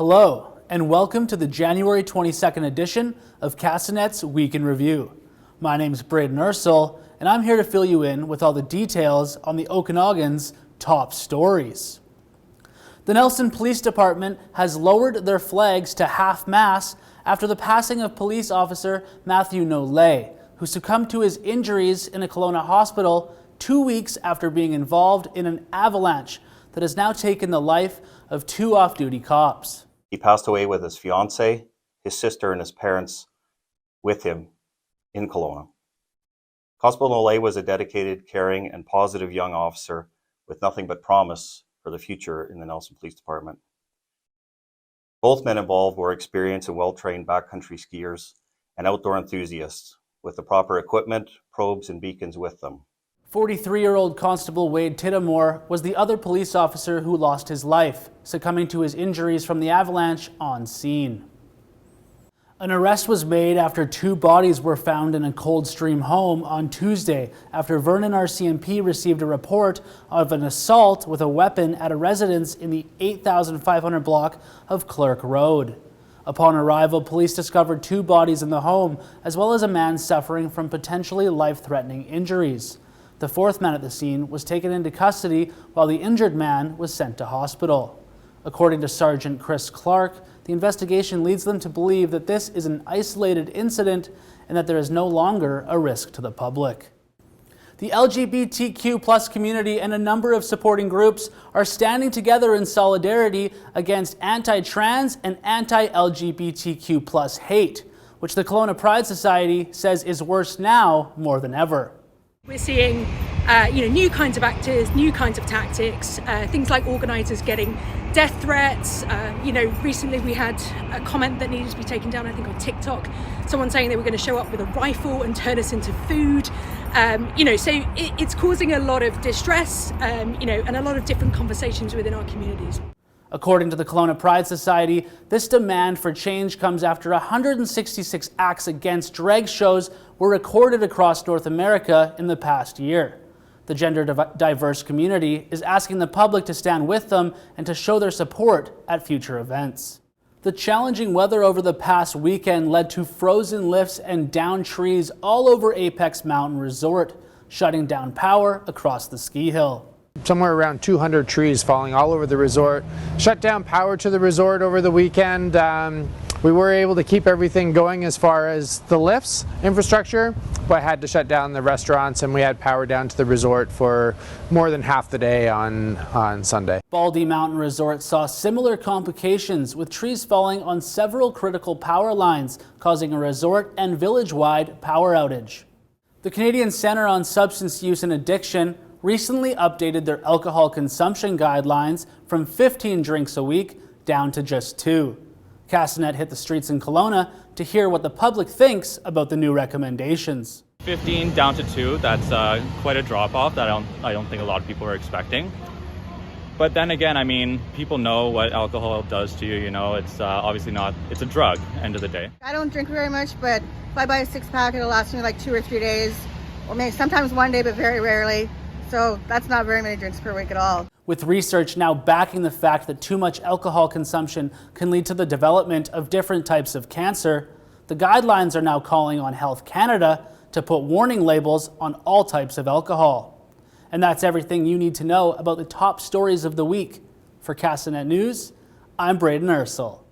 Hello, and welcome to the January 22nd edition of Castanet's Week in Review. My name is Braden Ursel, and I'm here to fill you in with all the details on the Okanagan's top stories. The Nelson Police Department has lowered their flags to half-mast after the passing of police officer Matthew Nolay, who succumbed to his injuries in a Kelowna hospital 2 weeks after being involved in an avalanche that has now taken the life of two off-duty cops. He passed away with his fiancée, his sister, and his parents with him in Kelowna. Constable Nolay was a dedicated, caring, and positive young officer with nothing but promise for the future in the Nelson Police Department. Both men involved were experienced and well-trained backcountry skiers and outdoor enthusiasts with the proper equipment, probes, and beacons with them. 43-year-old Constable Wade Tiddamore was the other police officer who lost his life, succumbing to his injuries from the avalanche on scene. An arrest was made after two bodies were found in a Coldstream home on Tuesday after Vernon RCMP received a report of an assault with a weapon at a residence in the 8,500 block of Clerk Road. Upon arrival, police discovered two bodies in the home, as well as a man suffering from potentially life-threatening injuries. The fourth man at the scene was taken into custody while the injured man was sent to hospital. According to Sergeant Chris Clark, the investigation leads them to believe that this is an isolated incident and that there is no longer a risk to the public. The LGBTQ+ community and a number of supporting groups are standing together in solidarity against anti-trans and anti-LGBTQ+ hate, which the Kelowna Pride Society says is worse now more than ever. We're seeing new kinds of actors, new kinds of tactics, things like organisers getting death threats. Recently we had a comment that needed to be taken down, I think on TikTok, someone saying they were going to show up with a rifle and turn us into food. So it's causing a lot of distress, and a lot of different conversations within our communities. According to the Kelowna Pride Society, this demand for change comes after 166 acts against drag shows were recorded across North America in the past year. The gender-diverse community is asking the public to stand with them and to show their support at future events. The challenging weather over the past weekend led to frozen lifts and downed trees all over Apex Mountain Resort, shutting down power across the ski hill. Somewhere around 200 trees falling all over the resort. Shut down power to the resort over the weekend. We were able to keep everything going as far as the lifts infrastructure, but had to shut down the restaurants, and we had power down to the resort for more than half the day on Sunday. Baldy Mountain Resort saw similar complications, with trees falling on several critical power lines, causing a resort and village-wide power outage. The Canadian Centre on Substance Use and Addiction recently updated their alcohol consumption guidelines from 15 drinks a week down to just 2. Castanet hit the streets in Kelowna to hear what the public thinks about the new recommendations. 15 down to 2, that's quite a drop-off that I don't think a lot of people are expecting. But then again, people know what alcohol does to you, it's obviously not, it's a drug, end of the day. I don't drink very much, but if I buy a 6-pack, it'll last me like 2 or 3 days, or maybe sometimes 1 day, but very rarely. So that's not very many drinks per week at all. With research now backing the fact that too much alcohol consumption can lead to the development of different types of cancer, the guidelines are now calling on Health Canada to put warning labels on all types of alcohol. And that's everything you need to know about the top stories of the week. For Castanet News, I'm Braden Ursel.